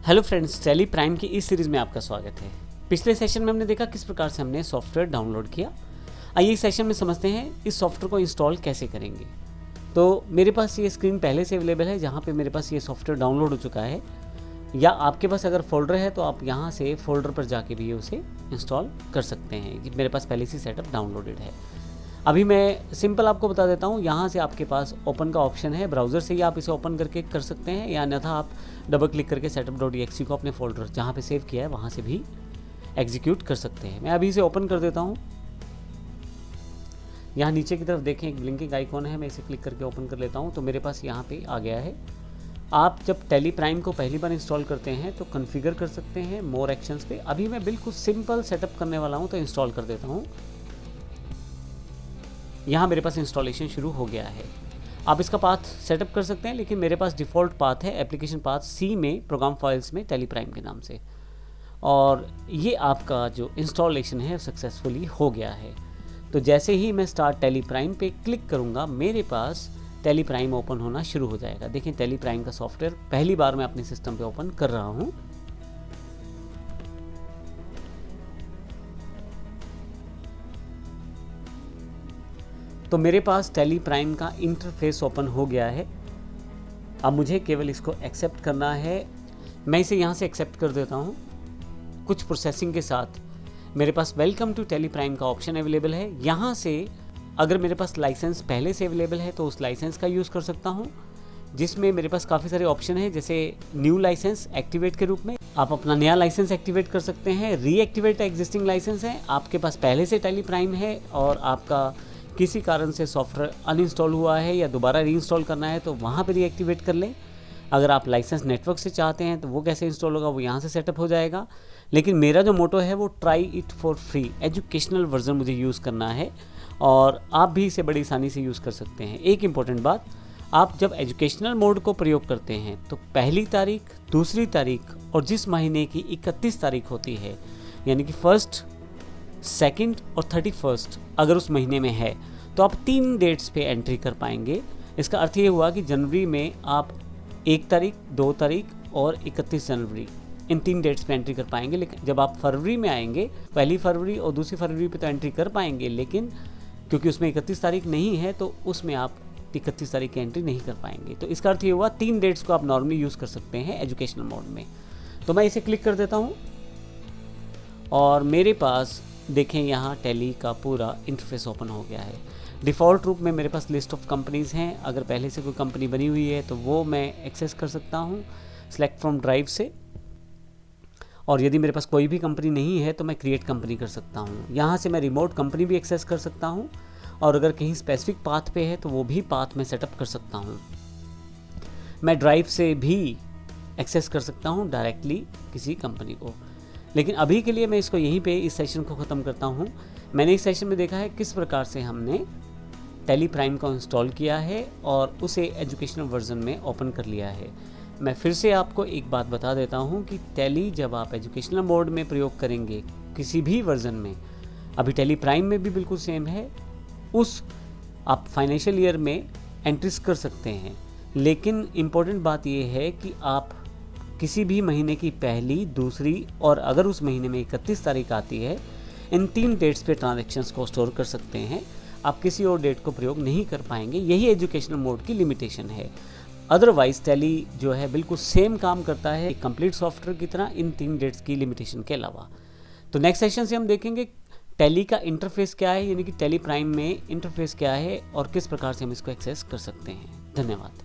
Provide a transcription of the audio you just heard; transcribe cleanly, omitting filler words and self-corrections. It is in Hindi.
हेलो फ्रेंड्स, टैली प्राइम की इस सीरीज़ में आपका स्वागत है। पिछले सेशन में हमने देखा किस प्रकार से हमने सॉफ्टवेयर डाउनलोड किया। आइए इस सेशन में समझते हैं इस सॉफ्टवेयर को इंस्टॉल कैसे करेंगे। तो मेरे पास ये स्क्रीन पहले से अवेलेबल है जहाँ पे मेरे पास ये सॉफ्टवेयर डाउनलोड हो चुका है, या आपके पास अगर फोल्डर है तो आप यहाँ से फोल्डर पर जाके भी उसे इंस्टॉल कर सकते हैं। ये मेरे पास पहले से सेटअप डाउनलोडेड है। अभी मैं सिंपल आपको बता देता हूँ। यहाँ से आपके पास ओपन का ऑप्शन है, ब्राउज़र से ही आप इसे ओपन करके कर सकते हैं, या अन्यथा आप डबल क्लिक करके setup.exe को अपने फोल्डर जहाँ पे सेव किया है वहाँ से भी एग्जीक्यूट कर सकते हैं। मैं अभी इसे ओपन कर देता हूँ। यहाँ नीचे की तरफ देखें एक ब्लिंकिंग आइकॉन है, मैं इसे क्लिक करके ओपन कर लेता हूँ तो मेरे पास यहाँ पे आ गया है। आप जब टैली प्राइम को पहली बार इंस्टॉल करते हैं तो कॉन्फ़िगर कर सकते हैं मोर एक्शंस पे। अभी मैं बिल्कुल सिंपल सेटअप करने वाला हूँ तो इंस्टॉल कर देता हूँ। यहाँ मेरे पास इंस्टॉलेशन शुरू हो गया है। आप इसका पाथ सेटअप कर सकते हैं, लेकिन मेरे पास डिफ़ॉल्ट पाथ है एप्लीकेशन पाथ सी में प्रोग्राम फाइल्स में टैली प्राइम के नाम से, और ये आपका जो इंस्टॉलेशन है सक्सेसफुली हो गया है। तो जैसे ही मैं स्टार्ट टैली प्राइम पे क्लिक करूँगा मेरे पास टैली प्राइम ओपन होना शुरू हो जाएगा। देखिए टैली प्राइम का सॉफ्टवेयर पहली बार मैं अपने सिस्टम पे ओपन कर रहा हूँ। तो मेरे पास टैली प्राइम का इंटरफेस ओपन हो गया है। अब मुझे केवल इसको एक्सेप्ट करना है। मैं इसे यहाँ से एक्सेप्ट कर देता हूँ। कुछ प्रोसेसिंग के साथ मेरे पास वेलकम टू टैली प्राइम का ऑप्शन अवेलेबल है। यहाँ से अगर मेरे पास लाइसेंस पहले से अवेलेबल है तो उस लाइसेंस का यूज़ कर सकता हूँ, जिसमें मेरे पास काफ़ी सारे ऑप्शन हैं, जैसे न्यू लाइसेंस एक्टिवेट के रूप में आप अपना नया लाइसेंस एक्टिवेट कर सकते हैं। रीएक्टिवेट एग्जिस्टिंग लाइसेंस है, आपके पास पहले से टैली प्राइम है और आपका किसी कारण से सॉफ्टवेयर अनइंस्टॉल हुआ है या दोबारा रीइंस्टॉल करना है तो वहाँ पे रीएक्टिवेट कर लें। अगर आप लाइसेंस नेटवर्क से चाहते हैं तो वो कैसे इंस्टॉल होगा, वो यहाँ से सेटअप हो जाएगा। लेकिन मेरा जो मोटो है वो try it for free, educational version मुझे यूज़ करना है और आप भी इसे बड़ी आसानी से यूज़ कर सकते हैं। एक इम्पॉर्टेंट बात, आप जब एजुकेशनल मोड को प्रयोग करते हैं तो पहली तारीख, दूसरी तारीख और जिस महीने की 31 तारीख होती है, यानी कि 1, 2 और 31 अगर उस महीने में है तो आप 3 डेट्स पे एंट्री कर पाएंगे। इसका अर्थ ये हुआ कि जनवरी में आप 1 तारीख, 2 तारीख और 31 जनवरी इन 3 डेट्स पे एंट्री कर पाएंगे। लेकिन जब आप फरवरी में आएंगे, पहली फरवरी और दूसरी फरवरी पे तो एंट्री कर पाएंगे, लेकिन क्योंकि उसमें 31 तारीख नहीं है तो उसमें आप 31 तारीख की एंट्री नहीं कर पाएंगे। तो इसका अर्थ ये हुआ 3 डेट्स को आप नॉर्मली यूज़ कर सकते हैं एजुकेशनल मोड में। तो मैं इसे क्लिक कर देता हूँ और मेरे पास देखें यहाँ टैली का पूरा इंटरफेस ओपन हो गया है। डिफ़ॉल्ट रूप में मेरे पास लिस्ट ऑफ कंपनीज़ हैं। अगर पहले से कोई कंपनी बनी हुई है तो वो मैं एक्सेस कर सकता हूँ सेलेक्ट फ्रॉम ड्राइव से, और यदि मेरे पास कोई भी कंपनी नहीं है तो मैं क्रिएट कंपनी कर सकता हूँ। यहाँ से मैं रिमोट कंपनी भी एक्सेस कर सकता हूँ, और अगर कहीं स्पेसिफिक पाथ पे है तो वो भी पाथ मैं सेटअप कर सकता हूँ। मैं ड्राइव से भी एक्सेस कर सकता हूँ डायरेक्टली किसी कंपनी को। लेकिन अभी के लिए मैं इसको यहीं पे इस सेशन को ख़त्म करता हूँ। मैंने इस सेशन में देखा है किस प्रकार से हमने टैली प्राइम को इंस्टॉल किया है और उसे एजुकेशनल वर्जन में ओपन कर लिया है। मैं फिर से आपको एक बात बता देता हूँ कि टैली जब आप एजुकेशनल मोड में प्रयोग करेंगे किसी भी वर्जन में, अभी टैली प्राइम में भी बिल्कुल सेम है, उस आप फाइनेंशियल ईयर में एंट्रीज कर सकते हैं। लेकिन इम्पोर्टेंट बात यह है कि आप किसी भी महीने की पहली, दूसरी और अगर उस महीने में 31 तारीख आती है, इन 3 डेट्स पे ट्रांजैक्शंस को स्टोर कर सकते हैं। आप किसी और डेट को प्रयोग नहीं कर पाएंगे। यही एजुकेशनल मोड की लिमिटेशन है। अदरवाइज टैली जो है बिल्कुल सेम काम करता है कंप्लीट सॉफ्टवेयर की तरह, इन 3 डेट्स की लिमिटेशन के अलावा। तो नेक्स्ट सेशन से हम देखेंगे टैली का इंटरफेस क्या है, यानी कि टैली प्राइम में इंटरफेस क्या है और किस प्रकार से हम इसको एक्सेस कर सकते हैं। धन्यवाद।